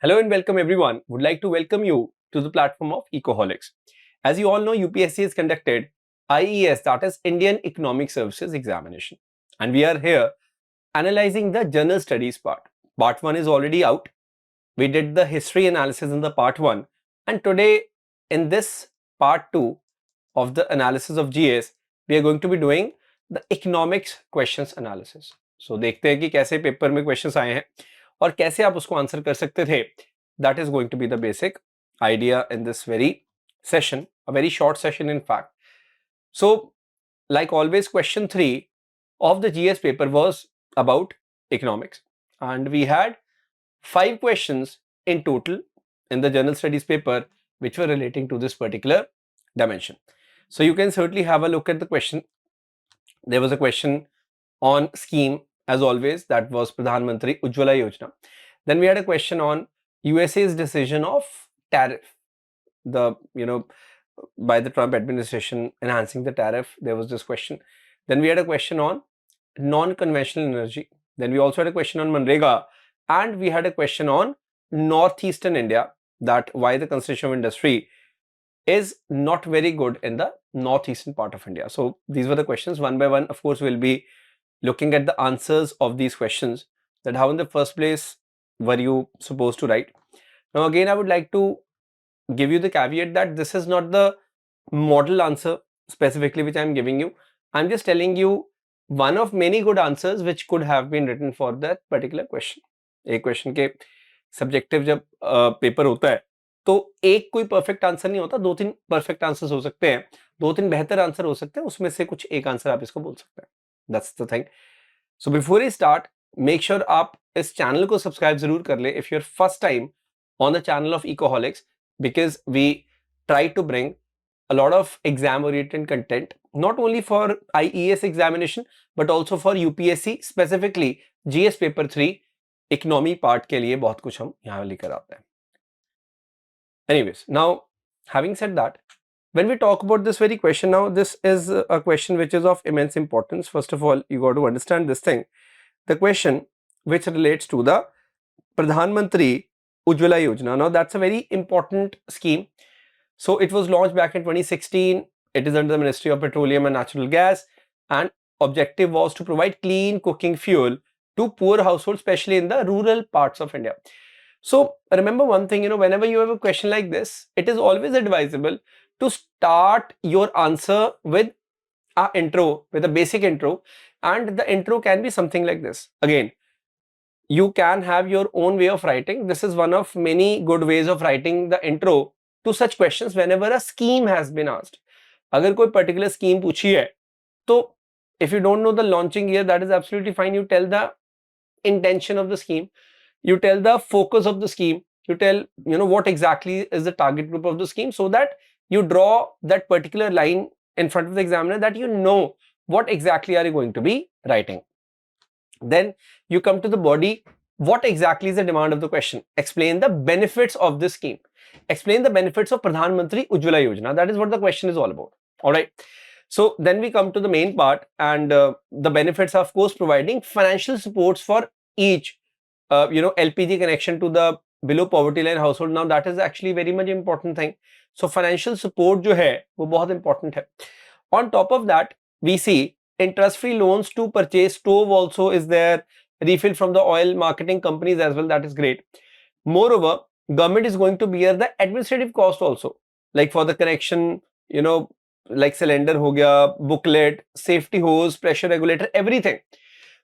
Hello and welcome everyone. Would like to welcome you to the platform of Ecoholics. As you all know, UPSC has conducted IES, that is Indian Economic Services Examination. And we are here analyzing the general studies part. Part 1 is already out. We did the history analysis in the part 1. And today in this part 2 of the analysis of GS, we are going to be doing the economics questions analysis. So देखते हैं कि कैसे paper में questions आए हैं और कैसे आप उसको आंसर कर सकते थे. That is going to be the basic idea in this very session, a very short session in fact. So like always, question 3 of the GS paper was about economics, and we had 5 questions in total in the general studies paper which were relating to this particular dimension. So you can certainly have a look at the question. There was a question on scheme, as always, that was Pradhan Mantri Ujjwala Yojana. Then we had a question on USA's decision of tariff, by the Trump administration enhancing the tariff. There was this question. Then we had a question on non-conventional energy. Then we also had a question on Manrega, and we had a question on northeastern India, that why the concentration of industry is not very good in the northeastern part of India. So these were the questions. One by one, of course, we'll be looking at the answers of these questions, that how in the first place were you supposed to write. Now again, I would like to give you the caveat that this is not the model answer specifically which I am giving you. I'm just telling you one of many good answers which could have been written for that particular question. एक question के subjective जब paper होता है तो एक कोई perfect answer नहीं होता, 2-3 परफेक्ट आंसर्स हो सकते हैं, 2-3 बेहतर आंसर हो सकते हैं, उसमें से कुछ एक आंसर आप इसको बोल सकते हैं. That's the thing. So before I start, make sure आप इस चैनल को सब्सक्राइब जरूर कर ले if your first time on the channel of Ecoholics, because we try to bring a lot of exam oriented content, not only for IES examination but also for UPSC, specifically GS paper 3 economy part के लिए बहुत कुछ हम यहाँ लेकर आते हैं. Anyways, now having said that, when we talk about this very question, now this is a question which is of immense importance. First of all, you got to understand this thing. The question which relates to the Pradhan Mantri Ujjwala Yojana. Now that's a very important scheme. So it was launched back in 2016. It is under the Ministry of Petroleum and Natural Gas, and objective was to provide clean cooking fuel to poor households, especially in the rural parts of India. So remember one thing, whenever you have a question like this, it is always advisable to start your answer with a intro, with a basic intro, and the intro can be something like this. Again, you can have your own way of writing. This is one of many good ways of writing the intro to such questions whenever a scheme has been asked. अगर कोई particular scheme पूछी है, तो if you don't know the launching year, that is absolutely fine. You tell the intention of the scheme, you tell the focus of the scheme, you tell what exactly is the target group of the scheme, so that you draw that particular line in front of the examiner, that you know what exactly are you going to be writing. Then you come to the body. What exactly is the demand of the question? Explain the benefits of this scheme. Explain the benefits of Pradhan Mantri Ujjwala Yojana. That is what the question is all about. All right. So then we come to the main part, and the benefits are, of course, providing financial supports for each, LPG connection to the below poverty line household. Now that is actually very much important thing. So financial support जो है वो बहुत important है. On top of that, we see interest-free loans to purchase stove also is there, refill from the oil marketing companies as well. That is great. Moreover, government is going to bear the administrative cost also, like for the connection, like cylinder ho gaya, booklet, safety hose, pressure regulator, everything.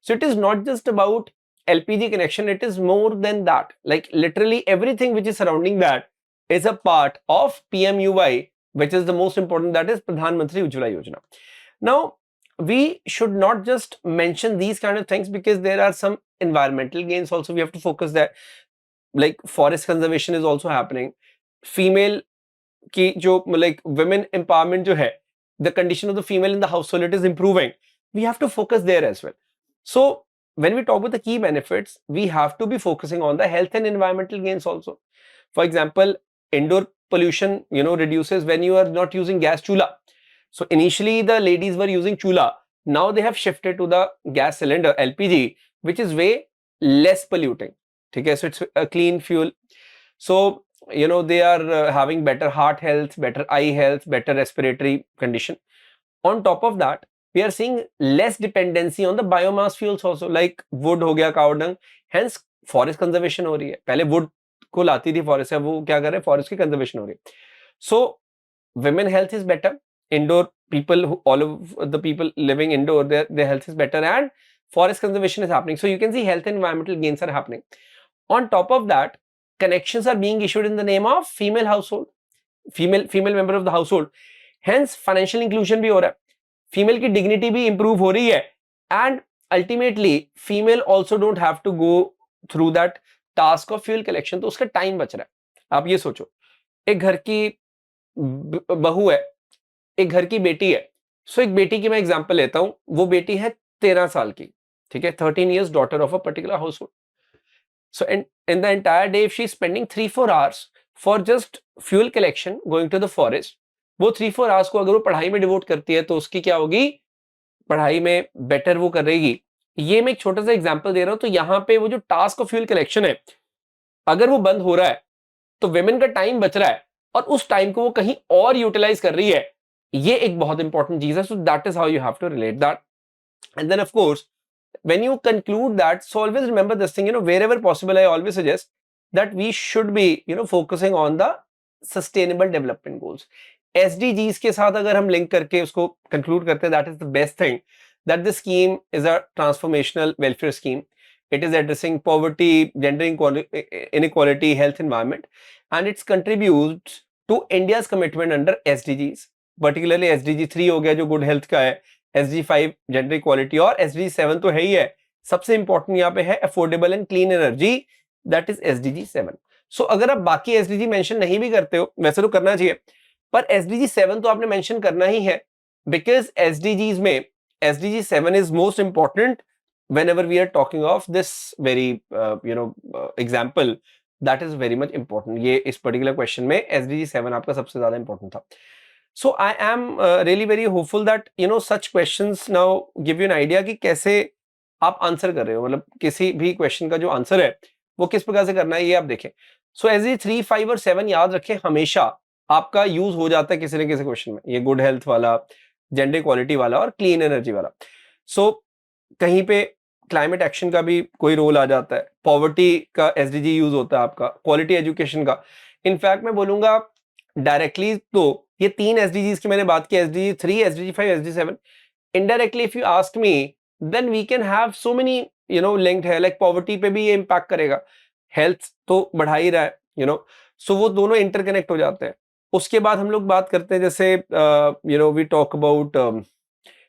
So it is not just about LPG connection, it is more than that. Like literally everything which is surrounding that is a part of PMUY, which is the most important, that is Pradhan Mantri Ujjwala Yojana. Now, we should not just mention these kind of things, because there are some environmental gains also. We have to focus that, like forest conservation is also happening. Female ki jo, like women empowerment jo hai, the condition of the female in the household, it is improving. We have to focus there as well. So when we talk about the key benefits, we have to be focusing on the health and environmental gains also. For example, indoor pollution, reduces when you are not using gas chula. So initially the ladies were using chula. Now they have shifted to the gas cylinder, LPG, which is way less polluting. Okay, so it's a clean fuel. So you know, they are having better heart health, better eye health, better respiratory condition. On top of that, we are seeing less dependency on the biomass fuels also, like wood हो गया, cow dung. Hence forest conservation हो रही है. पहले wood को लाती थी forest से, वो क्या कर रहे हैं, forest की conservation हो रही है. So women health is better. Indoor people, all of the people living indoor, their health is better, and forest conservation is happening. So you can see health and environmental gains are happening. On top of that, connections are being issued in the name of female household, female member of the household. Hence financial inclusion भी हो रहा है, female की dignity भी improve हो रही है, and ultimately female also don't have to go through that task of fuel collection, तो उसका टाइम बच रहा है. आप ये सोचो, एक घर की बहू है, एक घर की बेटी है. सो एक बेटी की मैं एग्जांपल लेता हूं, वो बेटी है 13 साल की, ठीक है, 13 years daughter of a particular house hold. So in the entire day, if she is spending 3-4 hours for just fuel collection, going to the forest, वो 3-4 आवर्स को अगर वो पढ़ाई में डिवोट करती है तो उसकी क्या होगी, पढ़ाई में बेटर वो करेगी. ये मैं एक छोटा सा एग्जांपल दे रहा हूं. तो यहाँ पे वो जो टास्क ऑफ फ्यूल कलेक्शन है, अगर वो बंद हो रहा है तो वेमेन का टाइम बच रहा है, और उस टाइम को वो कहीं और यूटिलाइज कर रही है. ये एक बहुत इंपॉर्टेंट चीज है. So that is how you have to relate that. And then of course when you conclude that, so always remember this thing, you know, wherever possible, I always suggest that we should be, you know, focusing on the sustainable development goals. SDGs के साथ अगर हम link करके उसको conclude करते हैं, that is the best thing, that this scheme is a transformational welfare scheme. It is addressing poverty, gender inequality, health, environment, and it contributes to India's commitment under SDGs. Particularly SDG 3 हो गया जो good health का है, SDG 5 gender equality, और SDG 7 तो है ही है. सबसे इंपॉर्टेंट यहाँ पे है affordable and clean energy, that is SDG 7. सो अगर आप बाकी SDG मेंशन नहीं भी करते हो, वैसे तो करना चाहिए, पर SDG 7 तो आपने मेंशन करना ही है, बिकॉज SDGs में SDG 7 is most important whenever we are talking of this very example, that is very much important. ये इस particular question में SDG 7 आपका सबसे ज्यादा इंपॉर्टेंट था. So I am really very hopeful that you know such questions now give you an idea कि कैसे आप आंसर कर रहे हो, मतलब किसी भी क्वेश्चन का जो आंसर है वो किस प्रकार से करना है, ये आप देखें. सो SDG 3, 5 और 7 याद रखें, हमेशा आपका यूज हो जाता है किसी न किसी क्वेश्चन में. ये गुड हेल्थ वाला, जेंडर इक्वालिटी वाला और क्लीन एनर्जी वाला. सो कहीं पे क्लाइमेट एक्शन का भी कोई रोल आ जाता है, पॉवर्टी का SDG यूज होता है आपका, क्वालिटी एजुकेशन का. इनफैक्ट मैं बोलूंगा डायरेक्टली तो ये 3 SDGs की मैंने बात की, SDG 3, SDG 5, SDG 7. Indirectly if you ask me, then we can have so many linked है, लाइक पॉवर्टी पे भी ये इंपैक्ट करेगा, हेल्थ तो बढ़ा ही रहा है, सो वो दोनों इंटरकनेक्ट हो जाते हैं. उसके बाद हम लोग बात करते हैं जैसे we talk about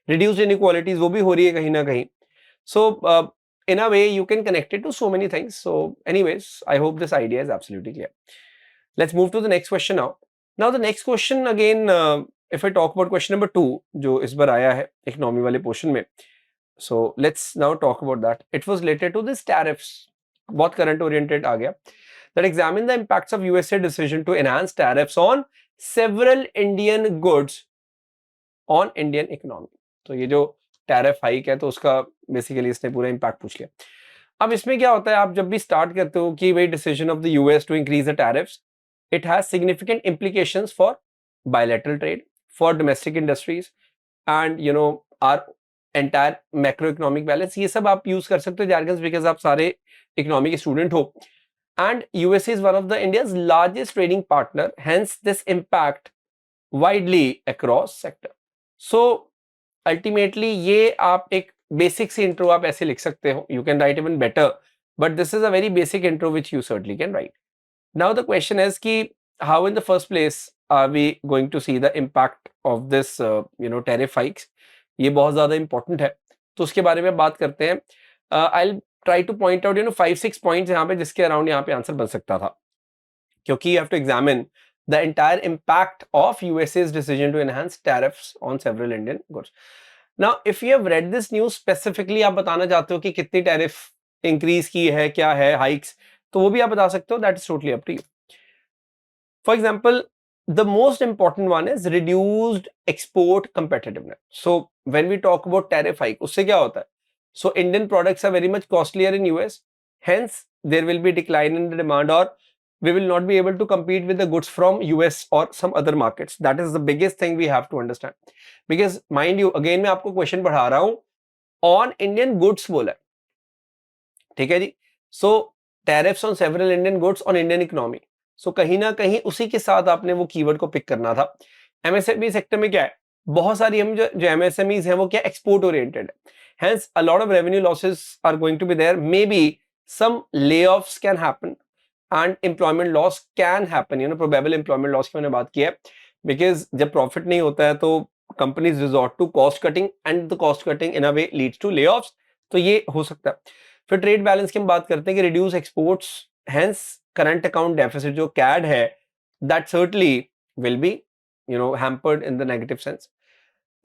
reduced inequalities, वो भी हो रही है कहीं ना कहीं. सो in a way you can connect it to so many things. So anyways, I hope this idea is absolutely clear. Let's move to the next question now. Now the next question again, if I talk about question number 2 जो इस बार आया है economy वाले portion में, so let's now talk about that. It was related to this tariffs, बहुत current oriented आ गया, that examine the impacts of USA decision to enhance tariffs on several Indian goods on Indian economy. तो ये जो tariff hike है तो उसका basically इसने पूरा इंपैक्ट पूछ लिया. अब इसमें क्या होता है, आप जब भी स्टार्ट करते हो कि भाई decision of the US to increase the tariffs, it has significant implications for bilateral trade, for domestic industries, and our entire macro economic balance. ये सब आप यूज कर सकते हो जार्गन्स, बिकॉज आप सारे इकोनॉमी के स्टूडेंट हो. And USA is one of the India's largest trading partner, hence this impact widely across sector. So ultimately ये आप एक बेसिक सी इंट्रो आप ऐसे लिख सकते हो, you can write even better, but this is a very basic intro which you certainly can write. Now the question is कि how in the first place are we going to see the impact of this tariff hikes. ये बहुत ज्यादा important है, तो उसके बारे में बात करते हैं. I will try two point out 5-6 points यहाँ पे जिसके अराउंड यहाँ पे आंसर बन सकता था, क्योंकि you have to examine the entire impact of USA's decision to enhance tariffs on several Indian goods. Now, if you have read this news specifically, आप बताना चाहते हो कि कितनी टैरिफ इंक्रीज की है, क्या है हाइक्स, तो वो भी आप बता सकते हो. That is totally up to you. For example, the most important one is reduced export competitiveness. So when we talk about tariff hike, उससे क्या होता है? So Indian products are very much costlier in US, hence there will be decline in the demand, or we will not be able to compete with the goods from US or some other markets. That is the biggest thing we have to understand. Because mind you, again मैं आपको question पढ़ा रहा हूं on Indian goods बोला, ठीक है जी. So tariffs on several Indian goods on Indian economy. So कहीं ना कहीं उसी के साथ आपने वो कीवर्ड को पिक करना था. एमएसएमई सेक्टर में क्या है, बहुत सारी हम जो एमएसएमईज हैं वो क्या एक्सपोर्ट ओरिएंटेड है. Hence a lot of revenue losses are going to be there. Maybe some layoffs can happen and employment loss can happen. Probable employment loss की मैंने बात की है, बिकॉज जब प्रॉफिट नहीं होता है तो companies resort to cost cutting and the cost cutting in a way leads to layoffs. तो ये हो सकता है. फिर ट्रेड बैलेंस की हम बात करते हैं कि reduce exports, hence current account deficit जो कैड है that certainly will be hampered in the negative sense.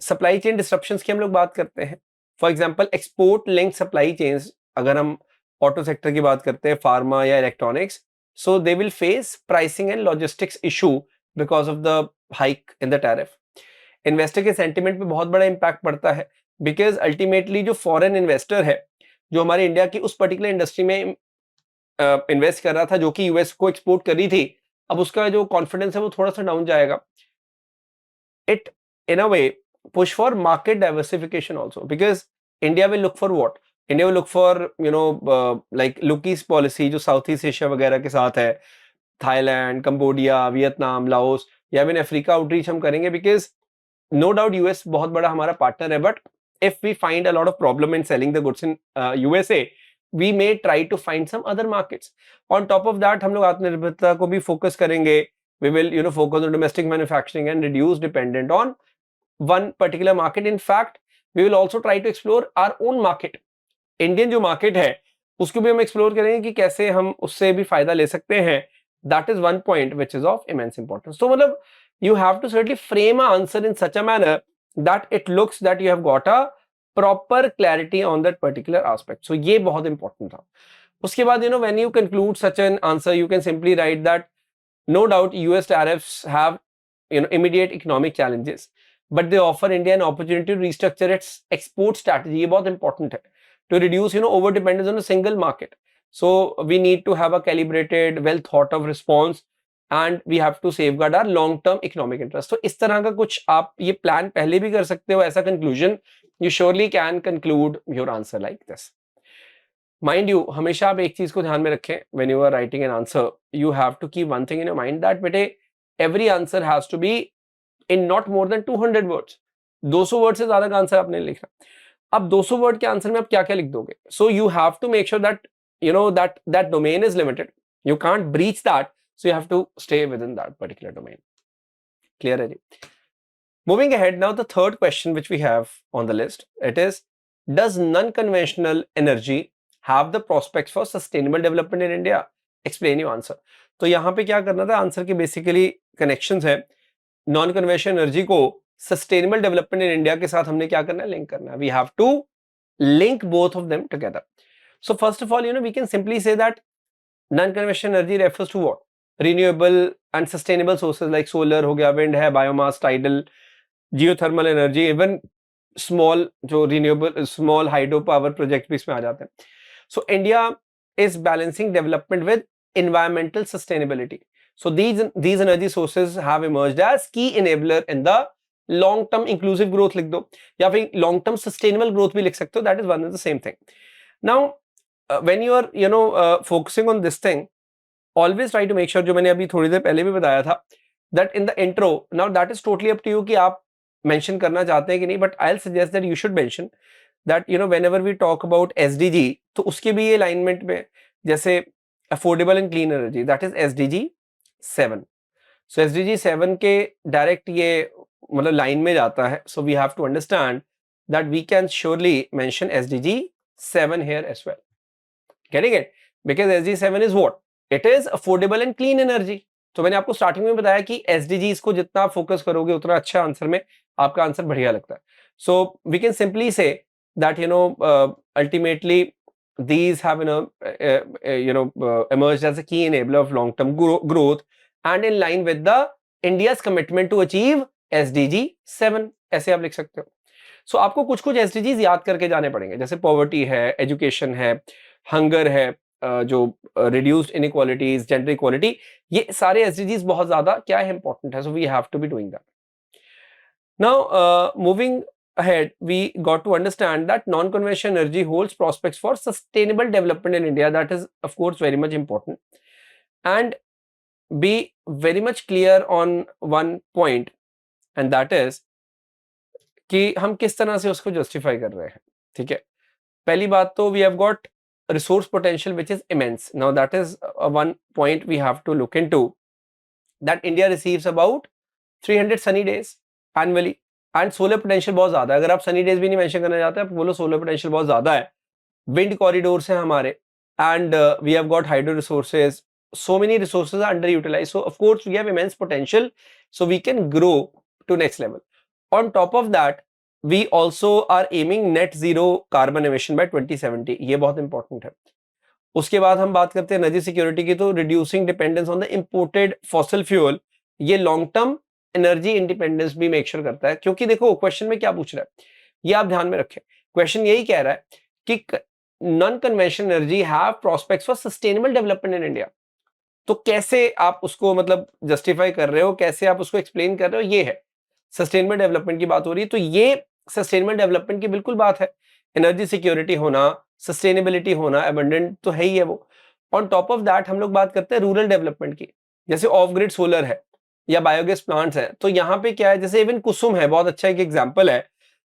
Supply chain disruptions की हम लोग बात करते हैं. For example export link supply chains, अगर हम ऑटो सेक्टर की बात करते हैं, फार्मा या electronics, so they will face pricing and logistics issue because of the hike in the tariff. Investor के सेंटिमेंट पे बहुत बड़ा इंपैक्ट पड़ता है, बिकॉज अल्टीमेटली जो फॉरेन इन्वेस्टर है जो हमारे इंडिया की उस पर्टिकुलर इंडस्ट्री में इन्वेस्ट कर रहा था जो कि यूएस को एक्सपोर्ट कर रही थी, अब उसका जो कॉन्फिडेंस है वो थोड़ा सा डाउन जाएगा. It in a way push for market diversification also, because India will look for what, India will look for like Look East policy जो साउथ ईस्ट एशिया वगैरह के साथ है, थाईलैंड, कंबोडिया, वियतनाम, लाओस या फिर अफ्रीका आउटरीच हम करेंगे. Because no doubt US बहुत बड़ा हमारा पार्टनर है, but if we find a lot of problem in selling the goods in USA, we may try to find some other markets. On top of that, हम लोग आत्मनिर्भरता को भी focus करेंगे. We will focus on domestic manufacturing and reduce dependent on one particular market. In fact, we will also try to explore our own market. Indian जो market है उसको भी हम explore करेंगे कि कैसे हम उससे भी फायदा ले सकते हैं. That is one point which is of immense importance. So मतलब you have to certainly frame an answer in such a manner that it looks that you have got a proper clarity on that particular aspect. So ये बहुत important था. उसके बाद when you conclude such an answer, you can simply write that no doubt US tariffs have immediate economic challenges, but they offer India an opportunity to restructure its export strategy. ये बहुत important है, to reduce over dependence on a single market. So we need to have a calibrated, well thought of response and we have to safeguard our long term economic interest. तो इस तरह का कुछ आप ये प्लान पहले भी कर सकते हो. ऐसा conclusion you surely can conclude your answer like this. Mind you, हमेशा आप एक चीज को ध्यान में रखें, when you are writing an answer, you have to keep one thing in your mind that बेटे every answer has to be in not more than 200 words. 200 word से ज्यादा का आंसर आपने लिखना. अब 200 वर्ड के आंसर में आप क्या क्या लिख दोगे? So you have to make sure that that domain is limited. You can't breach that, so you have to stay within that particular domain. Clear है जी? Moving ahead, now the third question which we have on the list, it is, does non-conventional energy have the prospects for sustainable development in India? Explain your answer. तो यहाँ पे क्या करना था, answer के basically connections है. Non conventional energy को sustainable development in India के साथ हमने क्या करना है, लिंक करना है. We have to link both of them together. So first of all we can simply say that non conventional energy refers to what, renewable and sustainable sources like solar हो गया, विंड है, biomass, tidal, geothermal energy, even small जो renewable small hydro power project भी इसमें आ जाते हैं. So India is balancing development with environmental sustainability. So these energy sources have emerged as key enabler in the long term inclusive growth लिख दो, या फिर long term sustainable growth भी लिख सकते हो. That is one and the same thing. Now when you are focusing on this thing, always try to make sure, जो मैंने अभी थोड़ी देर पहले भी बताया था, that in the intro, now that is totally up to you कि आप मेंशन करना चाहते हैं कि नहीं, but I'll suggest that you should mention that whenever we talk about SDG, तो उसके भी ये अलाइनमेंट में, जैसे affordable and clean energy, that is SDG 7. So SDG 7 के डायरेक्ट ये मतलब लाइन में जाता है. So we have to understand that we can surely mention SDG 7 here as well. Getting it? Because SDG 7 is what, it is affordable and clean energy. तो मैंने आपको starting में बताया कि SDGs को जितना आप फोकस करोगे उतना अच्छा आंसर में आपका आंसर बढ़िया लगता है. So we can simply say that ultimately these have emerged as a key enabler of long-term growth and in line with the India's commitment to achieve SDG 7. ऐसे आप लिख सकते हो. So आपको कुछ कुछ SDGs याद करके जाने पड़ेंगे, जैसे पॉवर्टी है, एजुकेशन है, हंगर है, जो reduced inequalities, gender equality, ये सारे SDGs बहुत ज़्यादा क्या है important है, so we have to be doing that. Now, moving ahead, we got to understand that non-conventional energy holds prospects for sustainable development in India. That is, of course, very much important. And be very much clear on one point, and that is कि हम किस तरह से उसको justify कर रहे हैं, ठीक है? पहली बात तो we have got resource potential which is immense. Now that is one point we have to look into, that India receives about 300 sunny days annually and solar potential बहुत ज़्यादा है. अगर आप sunny days भी नहीं mention करना चाहते, आप बोलो solar potential बहुत ज़्यादा है. Wind corridors हैं हमारे, and we have got hydro resources. So many resources are underutilized. So of course we have immense potential. So we can grow to next level. On top of that, we also are aiming net zero carbon emission by 2070. ये बहुत important है. उसके बाद हम बात करते हैं energy security की, तो reducing dependence on the imported fossil fuel, ये लॉन्ग टर्म एनर्जी इंडिपेंडेंस भी मेक श्योर करता है. क्योंकि देखो क्वेश्चन में क्या पूछ रहा है, ये आप ध्यान में रखें. क्वेश्चन यही कह रहा है कि non conventional energy have prospects for sustainable development in India. तो कैसे आप उसको मतलब जस्टिफाई कर रहे हो, कैसे आप उसको एक्सप्लेन कर रहे हो, ये है सस्टेनेबल डेवलपमेंट की बात हो रही है. तो ये सस्टेनेबल डेवलपमेंट की बिल्कुल बात है. एनर्जी सिक्योरिटी होना, सस्टेनेबिलिटी होना, एबंडेंट तो है ही है वो. ऑन टॉप ऑफ दैट हम लोग बात करते हैं रूरल डेवलपमेंट की, जैसे ऑफ ग्रिड सोलर है या बायोगैस प्लांट्स हैं. तो यहाँ पे क्या है, जैसे इवन कुसुम है, बहुत अच्छा एक एग्जांपल है.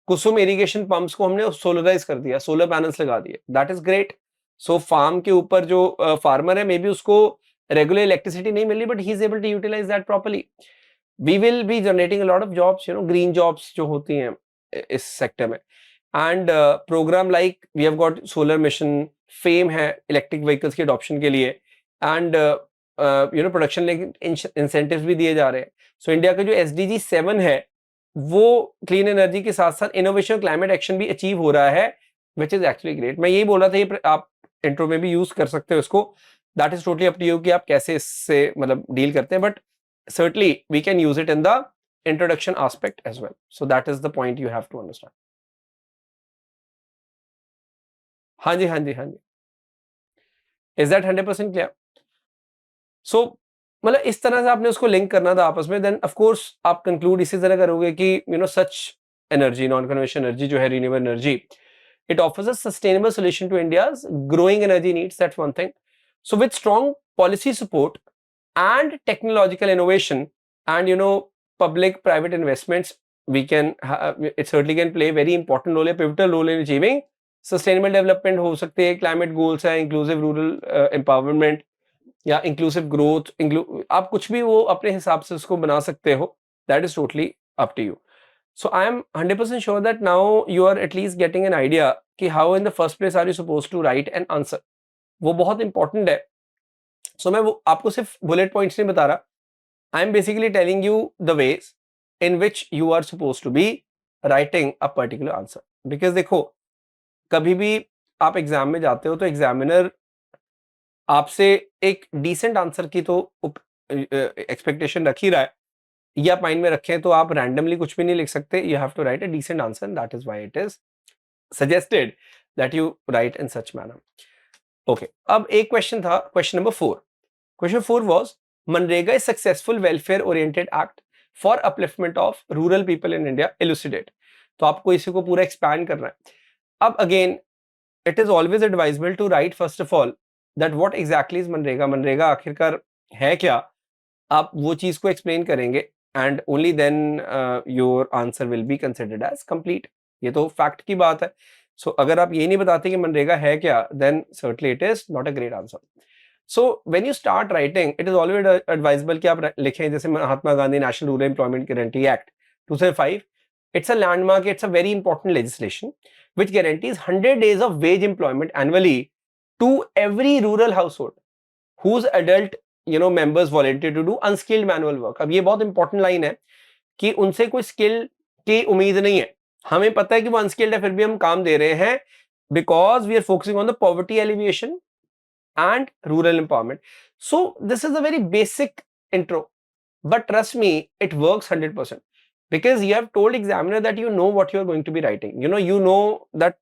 कुसुम इरिगेशन पंप्स को हमने सोलराइज कर दिया, सोलर पैनल्स लगा दिए, that is great. So farm के ऊपर जो फार्मर है, मे बी उसको रेगुलर इलेक्ट्रिसिटी नहीं मिली, but he is able to utilize that properly. We will be generating a lot of jobs, green jobs जो होती हैं इस सेक्टर में. And program like we have got solar mission, FAME है electric vehicles के adoption के लिए, एंड प्रोडक्शन लिंक्ड इंसेंटिव्स भी दिए जा रहे हैं. सो इंडिया का जो SDG 7 है, वो क्लीन एनर्जी के साथ साथ इनोवेशन क्लाइमेट एक्शन भी अचीव हो रहा है, विच इज एक्चुअली ग्रेट. मैं यही बोल रहा था, ये आप इंट्रो में भी यूज कर सकते हो इसको. That is totally up to you कि आप कैसे इससे मतलब डील करते हैं, but certainly we can use it in the introduction aspect as well. So that is the point you have to understand. हाँ जी, हाँ जी, हाँ जी. Is that 100% clear? So मतलब इस तरह से आपने उसको लिंक करना था आपस में. देन ऑफ कोर्स आप कंक्लूड इसी तरह करोगे कि सच एनर्जी, नॉन कन्वेंशनल एनर्जी जो है, renewable energy, it offers a sustainable solution to India's growing energy needs. That's one thing. So with strong policy support and technological innovation and public private investments, we can it certainly can play a very important role, a pivotal role in achieving sustainable development. हो सकते हैं climate goals है, inclusive rural empowerment या inclusive growth, आप कुछ भी वो अपने हिसाब से उसको बना सकते हो. That is totally up to you. So I am 100% sure that now you are at least getting an idea कि how in the first place are you supposed to write an answer. वो बहुत important है. So मैं वो आपको सिर्फ bullet points नहीं बता रहा. I am basically telling you the ways in which you are supposed to be writing a particular answer. Because देखो, कभी भी आप एग्जाम में जाते हो तो एग्जामिनर आपसे एक डिसेंट आंसर की तो एक्सपेक्टेशन रख ही रहा है. ये आप माइंड में रखें तो आप रैंडमली कुछ भी नहीं लिख सकते. You have to write a decent answer, and that is why it is suggested that you write in such manner. Okay, अब एक क्वेश्चन था, क्वेश्चन नंबर 4. क्वेश्चन 4 वाज मनरेगा is successful welfare oriented act for upliftment of rural people in India, elucidate. तो आपको इसी को पूरा expand करना है. अब again it is always advisable to write first of all that what exactly is MNREGA. MNREGA आखिरकार है क्या, आप वो चीज को एक्सप्लेन करेंगे, and only then your answer will be considered as complete. ये तो फैक्ट की बात है. So अगर आप ये नहीं बताते कि मनरेगा है क्या, then certainly it is not a great answer. So when you start writing, it is always advisable कि आप लिखें जैसे Mahatma Gandhi national rural employment guarantee act 2005. It's a landmark, it's a very important legislation which guarantees 100 days of wage employment annually to every rural household whose adult members volunteer to do unskilled manual work. अब ये बहुत important line है कि उनसे कोई skill की उम्मीद नहीं है. हमें पता है कि वो अनस्किल्ड है, फिर भी हम काम दे रहे हैं because we are focusing on the poverty alleviation and rural empowerment. So this is a very basic intro, but trust me it works 100% because you have told examiner that you know what you are going to be writing. You know that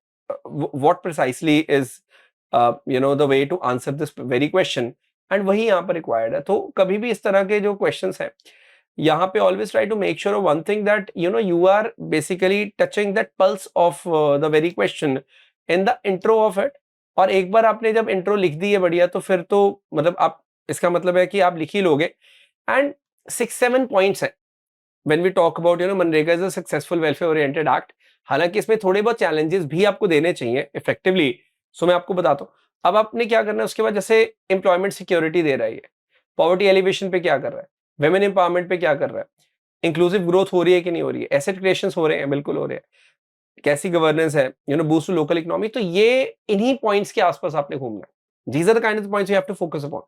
what precisely is the way to answer this very question, and वही यहाँ पर required है। तो कभी भी इस तरह के जो क्वेश्चंस हैं यहाँ पे always try to make sure one thing that you are basically touching that pulse of the very question in the intro of it. और एक बार आपने जब इंट्रो लिख दी है बढ़िया, तो फिर तो मतलब आप, इसका मतलब है कि आप लिख ही लोगे। एंड 6-7 पॉइंट्स हैं व्हेन वी टॉक अबाउट मनरेगा is a successful welfare oriented act. हालांकि इसमें थोड़े बहुत चैलेंजेस भी आपको देने चाहिए इफेक्टिवली, सो मैं आपको बताता हूँ। अब आपने क्या करना है उसके बाद, जैसे एम्प्लॉयमेंट सिक्योरिटी दे रहा है, पॉवर्टी एलिवेशन पे क्या कर रहा है, वेमेन एम्पावरमेंट पे क्या कर रहा है, इंक्लूसिव ग्रोथ हो रही है कि नहीं हो रही है, एसेट क्रिएशन हो रहे हैं, बिल्कुल हो रहे हैं, कैसी गवर्नेंस है, बूस्ट टू लोकल इकोनॉमी। तो ये इन्हीं पॉइंट्स के आसपास आपने घूमना है। These are the kind of points you have to focus upon.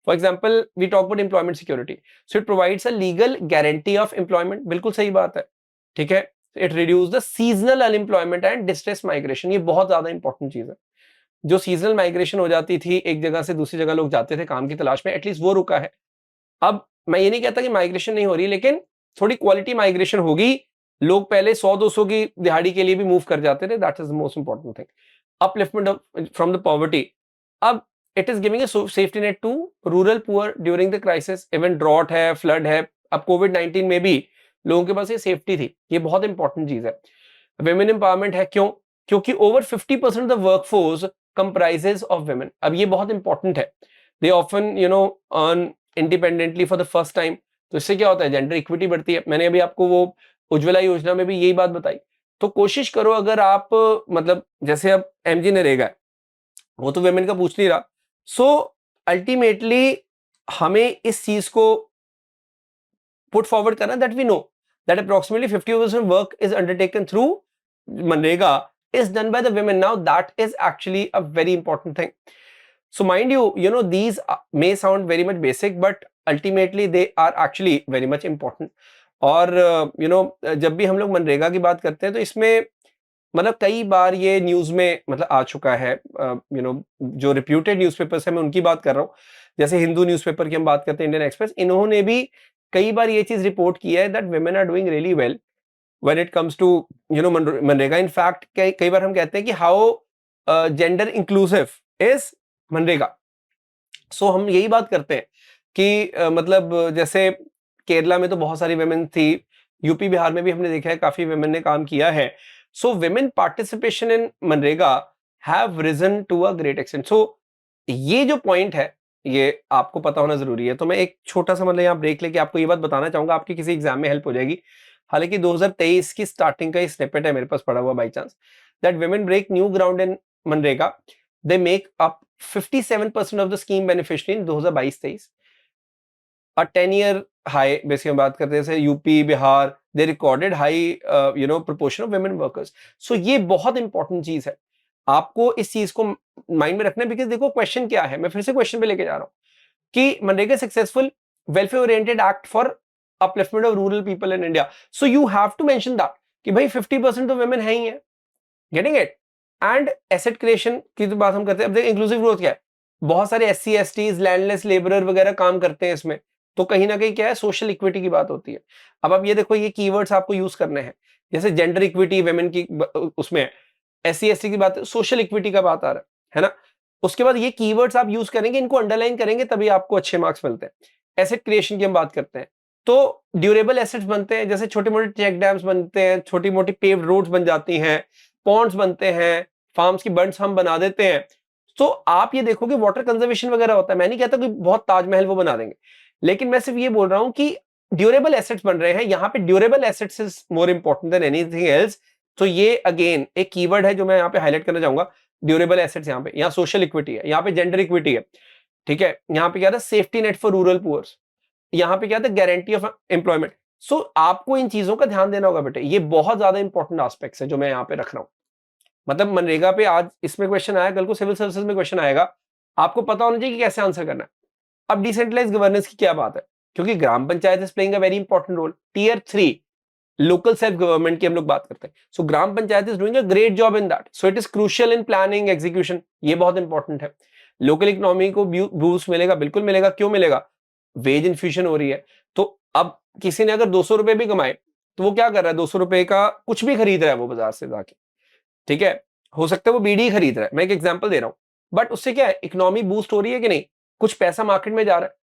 For example we talk about employment security, so it provides a legal guarantee of employment, बिल्कुल सही बात है, ठीक है। It reduce the seasonal unemployment and distress migration, ये बहुत ज्यादा important चीज है। जो सीजनल माइग्रेशन हो जाती थी, एक जगह से दूसरी जगह लोग जाते थे काम की तलाश में, एटलीस्ट वो रुका है। अब मैं ये नहीं कहता कि माइग्रेशन नहीं हो रही, लेकिन थोड़ी क्वालिटी माइग्रेशन होगी। लोग पहले 100-200 की दिहाड़ी के लिए भी मूव कर जाते थे, that is the most important thing. Upliftment from the poverty. अब it is giving a safety net to rural poor during the crisis, even drought है, फ्लड है। अब कोविड-19 में भी लोगों के पास ये सेफ्टी थी, ये बहुत इंपॉर्टेंट चीज है। वेमेन एम्पावरमेंट है, क्यों? क्योंकि over 50% of the workforce comprises of women. अब ये बहुत इंपॉर्टेंट है। They often earn independently for the first time. तो इससे क्या होता है, जेंडर इक्विटी बढ़ती है। मैंने अभी आपको वो उज्ज्वला योजना में भी यही बात बताई। तो कोशिश करो, अगर आप मतलब जैसे अब एमजी नरेगा है, वो तो वेमेन का पूछ नहीं रहा। सो अल्टीमेटली हमें इस चीज को पुट फॉरवर्ड करना that we know that approximately 50% work is undertaken through मनरेगा is done by the women. Now that is actually a very important thing. So mind you, these may sound very much basic, but ultimately they are actually very much important. और जब भी हम लोग मनरेगा की बात करते हैं तो इसमें मतलब कई बार ये न्यूज में मतलब आ चुका है। जो रिप्यूटेड न्यूज़पेपर्स है मैं उनकी बात कर रहा हूँ, जैसे हिंदू न्यूज़पेपर की हम बात करते हैं, इंडियन एक्सप्रेस, इन्होंने भी कई बार ये चीज रिपोर्ट की है that women are doing really well when it comes to MNREGA. in fact कई बार हम कहते हैं कि how gender inclusive is MNREGA. सो हम यही बात करते हैं कि मतलब जैसे केरला में तो बहुत सारी वेमेन थी, यूपी बिहार में भी हमने देखा है काफी वेमेन ने काम किया है। So women participation in MNREGA have risen to a great extent. So ये जो पॉइंट है ये आपको पता होना जरूरी है। तो मैं एक छोटा सा मतलब यहाँ ब्रेक लेके आपको ये बात बताना चाहूंगा, आपकी किसी एग्जाम में हेल्प हो जाएगी। हालांकि 2023 की स्टार्टिंग का ही स्निपेट है मेरे पास पड़ा हुआ by chance, that women break new ground in मनरेगा। They make up 57% of the scheme beneficiary in 2022-23। a 10-year high basically हम बात करते हैं, जैसे UP Bihar, they recorded high proportion of women workers. So ये बहुत इंपॉर्टेंट चीज है, आपको इस चीज को माइंड में रखना है। बिकॉज देखो क्वेश्चन क्या है, मैं फिर से क्वेश्चन पे लेके जा रहा हूँ कि मनरेगा successful welfare oriented act for upliftment of rural people in India. So you have to mention that कि भाई 50% तो women है ही है, getting it. And asset creation की तो बात हम करते हैं। अब देखिए इंक्लूसिव ग्रोथ क्या है, बहुत सारे एससी एसटीज लैंडलेस लेबरर वगैरह काम करते हैं इसमें, तो कहीं ना कहीं क्या है, सोशल इक्विटी की बात होती है। अब आप ये देखो, ये कीवर्ड्स आपको यूज करने हैं, जैसे जेंडर इक्विटी वेमेन की उसमें है, एससी एसटी की बात, सोशल इक्विटी का बात आ रहा है ना। उसके बाद ये कीवर्ड्स आप यूज करेंगे, इनको अंडरलाइन करेंगे, तभी आपको अच्छे मार्क्स मिलते हैं। एसेट क्रिएशन की हम बात करते हैं, तो ड्यूरेबल एसेट्स बनते हैं, जैसे छोटे मोटे चेक डैम्स बनते हैं, छोटी मोटी पेव्ड रोड्स बन जाती हैं, पॉन्ड्स बनते हैं, फार्म्स की बंड्स हम बना देते हैं। तो आप ये देखोगे वाटर कंजर्वेशन वगैरह होता है। मैं नहीं कहता कि बहुत ताजमहल वो बना देंगे, लेकिन मैं सिर्फ ये बोल रहा हूं कि ड्यूरेबल एसेट्स बन रहे हैं। यहाँ पे durable assets is more important than anything else. तो ये अगेन एक कीवर्ड है जो मैं यहाँ पे हाईलाइट करना चाहूंगा, ड्यूरेबल एसेट्स। यहाँ पे, यहाँ सोशल इक्विटी है, यहाँ पे जेंडर इक्विटी है, ठीक है। यहाँ पे क्या था, safety net for rural poors, यहाँ पे क्या था, गारंटी ऑफ एम्प्लॉयमेंट। सो आपको इन चीजों का ध्यान देना होगा बेटे, ये बहुत ज्यादा इंपॉर्टेंट एस्पेक्ट्स है जो मैं यहाँ पे रख रहा हूँ। मतलब मनरेगा पे आज इसमें क्वेश्चन आया, कल को सिविल सर्विसेज में क्वेश्चन आएगा, आपको पता होना चाहिए कि कैसे आंसर करना है। अब डिसेंट्रलाइज गवर्नेंस की क्या बात है, क्योंकि gram panchayat is playing a very important role. Tier 3 local self government की हम लोग बात करते हैं। So gram panchayat is doing a great job in that, so it is crucial in planning execution, ये बहुत इंपॉर्टेंट है। लोकल इकोनॉमी को बूस्ट मिलेगा, बिल्कुल मिलेगा। क्यों मिलेगा, वेज इन्फ्यूशन हो रही है। तो अब किसी ने अगर 200 रुपए भी कमाए, तो वो क्या कर रहा है, 200 रुपए का कुछ भी खरीद रहा है वो बाजार से जाके, ठीक है। हो सकता है वो बीड़ी खरीद रहा है, मैं एक एग्जांपल दे रहा हूं, बट उससे क्या है, इकोनॉमी बूस्ट हो रही है कि नहीं, कुछ पैसा मार्केट में जा रहा है,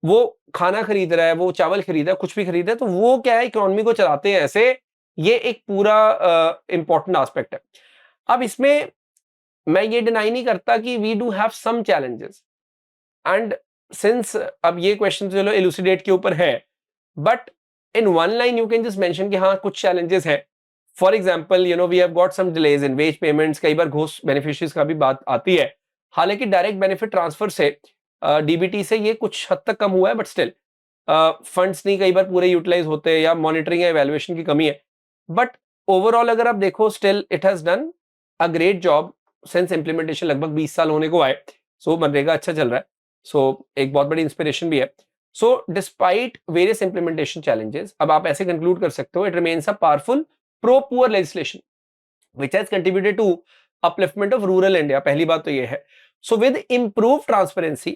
वो खाना खरीद रहा है, वो चावल खरीद रहा है, कुछ भी खरीद रहा है, तो वो क्या है, इकोनॉमी को चलाते हैं ऐसे, ये एक पूरा इंपॉर्टेंट एस्पेक्ट है। अब इसमें मैं ये डिनाई नहीं करता कि we do have some challenges, and since अब ये क्वेश्चन चलो इलुसिडेट के ऊपर है, but in one line you can just mention कि हाँ कुछ चैलेंजेस है। For example we have got some delays in wage payments, कई बार घोस्ट बेनिफिशियरीज का भी बात आती है, हालांकि डायरेक्ट बेनिफिट ट्रांसफर से डीबीटी से ये कुछ हद तक कम हुआ है, बट स्टिल फंड्स नहीं कई बार पूरे यूटिलाइज होते हैं, या मॉनिटरिंग या इवैल्यूएशन की कमी है, बट ओवरऑल अगर आप देखो still it has done a great job since implementation, लगभग 20 साल होने को आए। सो मनरेगा अच्छा चल रहा है, सो एक बहुत बड़ी इंस्पिरेशन भी है। So despite various implementation challenges, अब आप ऐसे कंक्लूड कर सकते हो, it remains a powerful pro poor legislation which has contributed to upliftment of rural India। पहली बात तो ये है। So with improved transparency,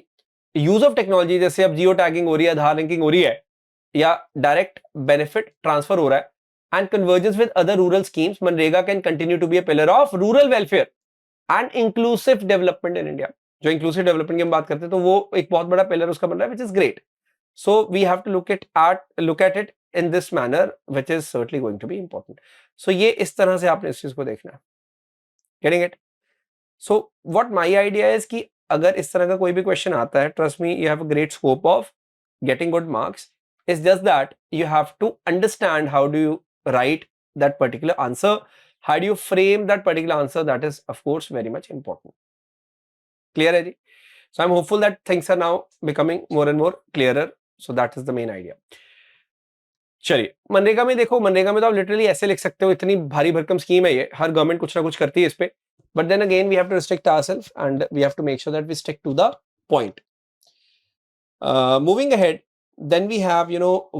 use of technology, जैसे अब जियो टैगिंग हो रही है, आधार लिंकिंग हो रही है, या डायरेक्ट बेनिफिट ट्रांसफर हो रहा है, and convergence with other rural schemes, मनरेगा can continue to be a pillar of rural welfare and inclusive development in India. जो इंक्लूसिव डेवलपमेंट की हम बात करते हैं, तो वो एक बहुत बड़ा पिलर उसका बन रहा है, which is great. So we have to look at it in this manner, which is certainly going to be important. So ये इस तरह से आपने इस चीज को देखना है। Getting it? So what my idea is कि अगर इस तरह का कोई भी क्वेश्चन आता है, trust me you have a great scope of getting good marks. It's just that you have to understand how do you write that particular answer, how do you frame that particular answer, that is of course very much important. Clear है जी? So I'm hopeful that things are now becoming more and more clearer. So that is the main idea. चलिए, मनरेगा में देखो, मनरेगा में तो आप literally ऐसे लिख सकते हो, इतनी भारी भरकम स्कीम है ये, हर गवर्नमेंट कुछ ना कुछ करती है इस पे, but then again we have to restrict ourselves and we have to make sure that we stick to the point. Moving ahead, then we have,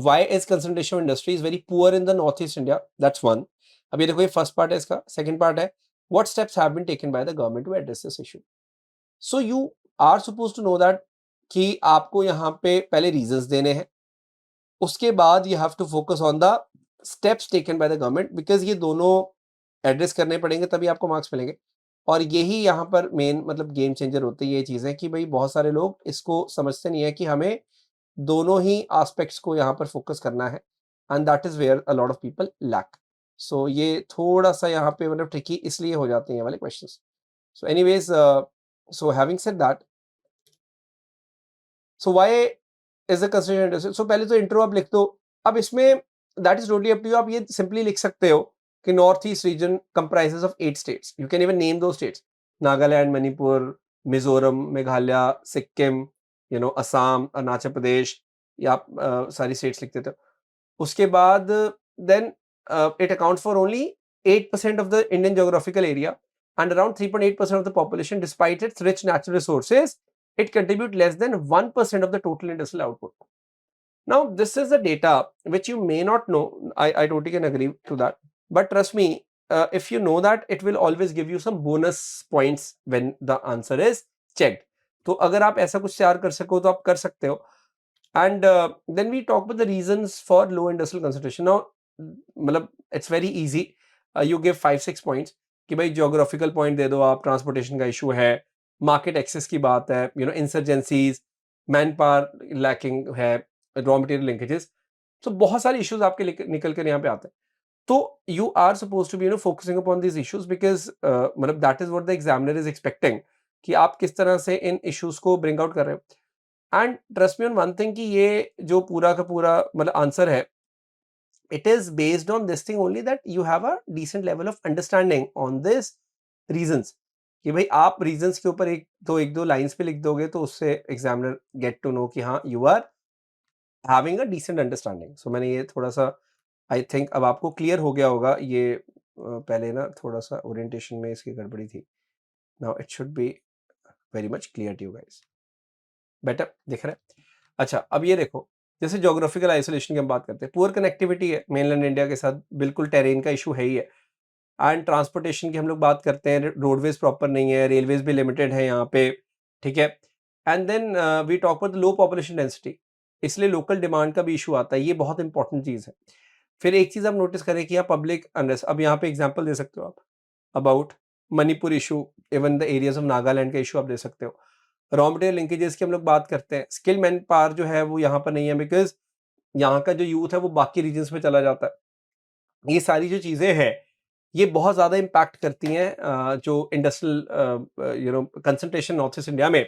why is concentration of industry is very poor in the Northeast India? That's one. अब ये देखो, ये first part है इसका. Second part है, what steps have been taken by the government to address this issue? So you are supposed to know that कि आपको यहाँ पे पहले reasons देने हैं, उसके बाद you have to focus on the steps taken by the government, because ये दोनों एड्रेस करने पड़ेंगे तभी आपको मार्क्स मिलेंगे। और यही यहाँ पर मेन मतलब गेम चेंजर होती है ये चीज़ें, कि भाई बहुत सारे लोग इसको समझते नहीं है कि हमें दोनों ही एस्पेक्ट्स को यहाँ पर फोकस करना है, and that is where a lot of people lack. So ये थोड़ा सा यहाँ पे मतलब ट्रिकी इसलिए हो जाते हैं ये वाले questions. So anyways, so having said that, so why is the consideration industry? So पहले तो इंट्रो आप लिख दो। अब इसमें that is totally up to you, आप ये सिंपली लिख सकते हो कि north east region comprises of 8 states, you can even name दो स्टेट्स, नागालैंड, मणिपुर, मिजोरम, मेघालय, सिक्किम, असम, अरुणाचल प्रदेश, या आप सारी स्टेट्स लिख देते हो। उसके बाद then it account for only 8% of the Indian geographical area and around 3.8% of the population. Despite its rich natural resources, it contributes less than 1% of the total industrial output. Now, this is the data which you may not know. I totally can agree to that. But trust me, if you know that, it will always give you some bonus points when the answer is checked. तो अगर आप ऐसा कुछ तैयार कर सको तो आप कर सकते हो. And then we talk about the reasons for low industrial concentration. Now, मतलब it's very easy. You give 5-6 points कि भाई geographical point दे दो आप, transportation का issue है, market access की बात है, insurgencies, manpower lacking है, raw material linkages. So बहुत सारे issues आपके निकल कर यहाँ पे आते हैं. तो you are supposed to be focusing upon these issues, because मतलब that is what the examiner is expecting, कि आप किस तरह से इन issues को bring out कर रहे हो. And trust me on one thing, कि ये जो पूरा का पूरा मतलब आंसर है, it is based on this thing only, that you have a decent level of understanding on this reasons, कि भाई आप रीजंस के ऊपर एक दो लाइंस पे लिख दोगे तो उससे एग्जामिनर गेट टू नो कि हाँ you are having a decent understanding. So मैंने ये थोड़ा सा, आई थिंक अब आपको क्लियर हो गया होगा ये। पहले ना थोड़ा सा ओरिएंटेशन में इसकी गड़बड़ी थी। Now it should be very much clear to you guys. Better दिख रहा है? अच्छा, अब ये देखो, जैसे ज्योग्राफिकल आइसोलेशन की हम बात करते हैं, पुअर कनेक्टिविटी है मेनलैंड इंडिया के साथ, बिल्कुल टेरेन का इशू है ही है। एंड ट्रांसपोर्टेशन की हम लोग बात करते हैं, रोडवेज प्रॉपर नहीं है, रेलवेज भी लिमिटेड है यहाँ पे, ठीक है। And then we talk about the low population density, इसलिए लोकल डिमांड का भी इशू आता है, ये बहुत इंपॉर्टेंट चीज़ है। फिर एक चीज़ आप नोटिस करें कि यहाँ पब्लिक अनरेस्ट, अब यहाँ पे एग्जाम्पल दे सकते हो आप about Manipur issue, even the areas of Nagaland का इशू आप दे सकते हो। रॉ मटेरियल लिंकेजेस की हम लोग बात करते हैं, स्किल मैन पावर जो है वो यहाँ पर नहीं है, बिकॉज यहाँ का जो यूथ है वो बाकी रीजन्स में चला जाता है। ये सारी जो चीज़ें हैं ये बहुत ज़्यादा इम्पैक्ट करती हैं जो industrial concentration north east India में,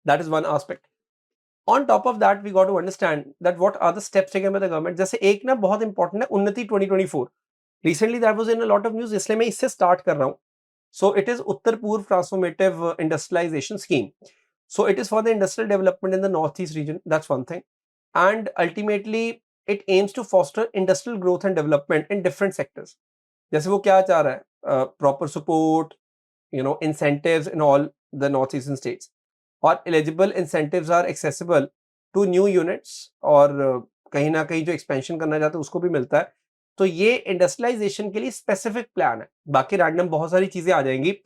that is one aspect. On top of that we got to understand that what are the steps taken by the government. जैसे एक ना बहुत इंपॉर्टेंट है Unnati 2024, recently that was in a lot of news, इसलिए मैं इससे start कर रहा हूँ। सो it is Uttar Purva transformative industrialisation scheme. So it is for the industrial development in the northeast region. That's one thing. And ultimately, it aims to foster industrial growth and development in different sectors. जैसे वो क्या चाह रहा है, proper support, incentives in all the northeastern states. और eligible incentives are accessible to new units और कहीं ना कहीं जो expansion करना चाहते हैं उसको भी मिलता है। तो ये इंडस्ट्रियलाइजेशन के लिए स्पेसिफिक प्लान है, बाकी रैंडम बहुत सारी चीजें आ जाएंगी,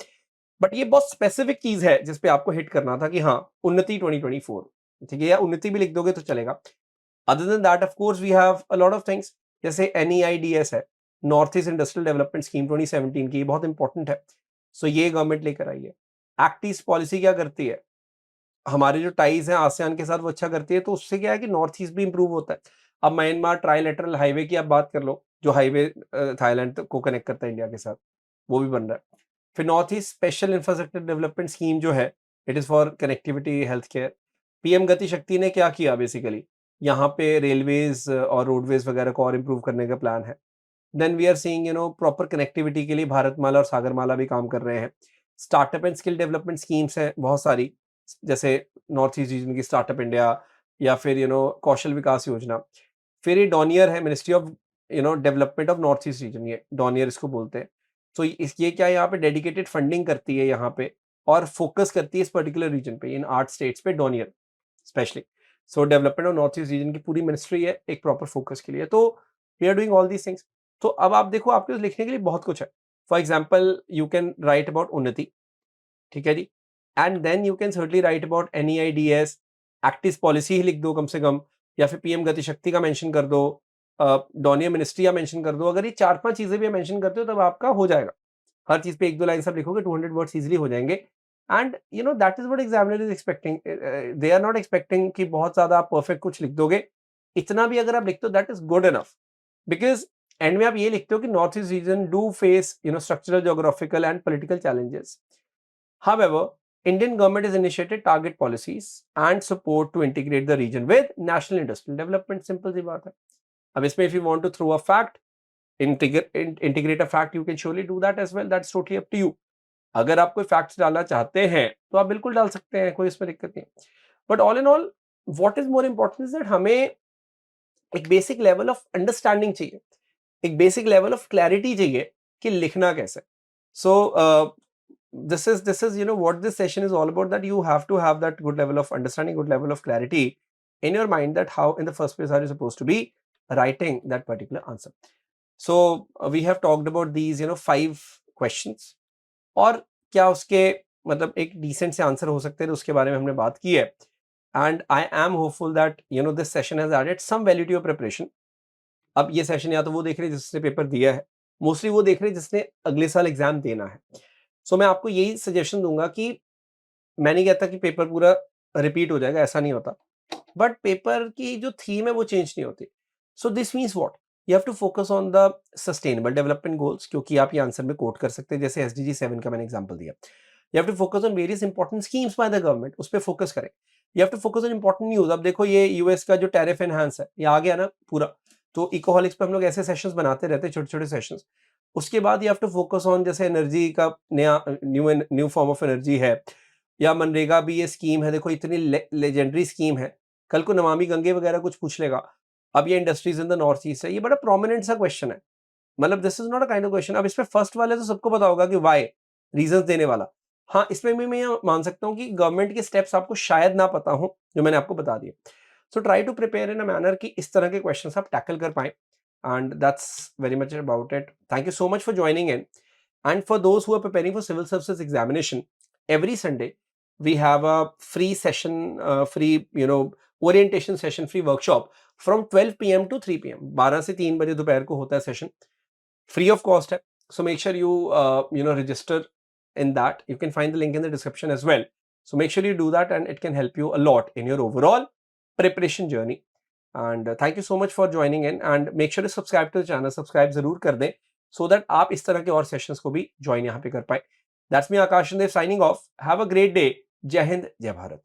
बट ये बहुत स्पेसिफिक चीज है जिसपे आपको हिट करना था कि हाँ उन्नति 2024, ठीक है, या उन्नति भी लिख दोगे तो चलेगा। Other than that of course we have a lot of things, जैसे NEIDS है, north east industrial development scheme 2017 की, बहुत इंपॉर्टेंट है। सो ये गवर्नमेंट लेकर आई है। एक्ट ईस्ट पॉलिसी क्या करती है, हमारे जो टाइज हैं आसियान के साथ वो अच्छा करती है, तो उससे क्या है कि नॉर्थ ईस्ट भी इंप्रूव होता है। अब म्यांमार ट्राइलेटरल हाईवे की आप बात कर लो, जो हाईवे थाईलैंड को कनेक्ट करता है इंडिया के साथ, वो भी बन रहा है। फिर north east special infrastructure development scheme जो है, it is for connectivity health care. PM गति शक्ति ने क्या किया बेसिकली, यहाँ पे रेलवेज और रोडवेज वगैरह को और इम्प्रूव करने का प्लान है। Then we are seeing proper connectivity के लिए भारतमाला और सागरमाला भी काम कर रहे हैं। Startup and skill development schemes हैं बहुत सारी, जैसे नॉर्थ ईस्ट रीजन की स्टार्टअप इंडिया, या फिर कौशल विकास योजना। फिर ये डॉनियर है, ministry of development of north east reason, ये डॉनियर इसको बोलते हैं। तो ये क्या यहाँ पे डेडिकेटेड फंडिंग करती है यहाँ पे, और फोकस करती है इस पर्टिकुलर रीजन पे, इन 8 स्टेट्स पे, Dornier specially. So development of north east reason की पूरी मिनिस्ट्री है एक प्रॉपर फोकस के लिए। तो we are doing all these things. तो अब आप देखो, आपके पास लिखने के लिए बहुत कुछ है। For example you can write about Unnati, ठीक है जी, and then you can certainly write about NEIDS, act east policy ही लिख दो कम से कम, या फिर PM गति शक्ति का मेंशन कर दो, डॉनियर मिनिस्ट्री का मेंशन कर दो। अगर ये 4-5 चीजें भी मेंशन करते हो तब आपका हो जाएगा। हर चीज पे 1-2 लाइन सब लिखोगे, 200 वर्ड्स इजीली हो जाएंगे। And that is what examiner is expecting. They are not expecting कि बहुत ज्यादा आप परफेक्ट कुछ लिख दोगे। इतना भी अगर आप लिखते हो that is good enough, because and में आप ये लिखते हो कि north east reason do face structural, geographical and political challenges. However, Indian government has initiated target policies and support to integrate the region with national industrial development. Simple सी बात है। अब इसमें if you want to throw a fact, integrate a fact, you can surely do that as well. That's totally up to you. अगर आप कोई facts डालना चाहते हैं तो आप बिल्कुल डाल सकते हैं, कोई इसमें दिक्कत नहीं। But all in all what is more important is that हमें एक बेसिक लेवल ऑफ अंडरस्टैंडिंग चाहिए, एक बेसिक लेवल ऑफ क्लैरिटी चाहिए कि लिखना कैसे। सो this is what this session is all about, that you have to have that good level of understanding, good level of clarity in your mind, that how in the first place are you supposed to be writing that particular answer. So we have talked about these 5 questions, और क्या उसके मतलब एक decent से answer हो सकते हैं, उसके बारे में हमने बात की है। And I am hopeful that this session has added some value to your preparation. अब ये सेशन या तो वो देख रहे जिसने पेपर दिया है, मोस्टली वो देख रहे जिसने अगले साल एग्जाम देना है। सो मैं आपको यही सजेशन दूंगा कि मैं नहीं कहता कि पेपर पूरा रिपीट हो जाएगा, ऐसा नहीं होता, बट पेपर की जो थीम है वो चेंज नहीं होती। So this means what, you have to focus on the sustainable development goals, क्योंकि आप ये आंसर में कोट कर सकते हैं, जैसे SDG 7 का मैंने एग्जांपल दिया। You have to focus on various important schemes by the government, उस पर फोकस करें। You have to focus on important news. अब देखो ये US का जो टैरिफ एनहांस है ये आ गया ना पूरा, तो इकोहॉलिक्स पे हम लोग ऐसे सेशंस बनाते रहते हैं, छोटे छोटे सेशंस। उसके बाद you have to focus on जैसे एनर्जी का नया न्यू फॉर्म ऑफ एनर्जी है, या मनरेगा भी ये स्कीम है, देखो इतनी लेजेंडरी स्कीम है। कल को नमामि गंगे वगैरह कुछ पूछ लेगा। अब ये industries in the north east है, ये बड़ा प्रोमिनेंट सा क्वेश्चन है, मतलब this is not a kind of question. अब इसमें फर्स्ट वाले तो सबको पता होगा कि वाई, रीजंस देने वाला। हाँ, इसमें भी मैं मान सकता हूँ कि गवर्नमेंट के स्टेप्स आपको शायद ना पता हो, जो मैंने आपको बता दिए। So try to prepare in a manner कि इस तरह के क्वेश्चन आप टैकल कर पाए, and that's very much about it. Thank you so much for joining in, and for those who are preparing for civil services examination, every Sunday we have a free session, free orientation session, free workshop from 12 p.m. to 3 p.m. 12 से 3 बजे दोपहर को होता है session, free of cost है। So make sure you register in that. You can find the link in the description as well. So make sure you do that, and it can help you a lot in your overall preparation journey. And thank you so much for joining in, and make sure to subscribe to the channel. Subscribe जरूर कर दें so that आप इस तरह के और sessions को भी ज्वाइन यहाँ पे कर पाए. That's me, Akash Dev, signing off. Have a great day. जय हिंद, जय भारत.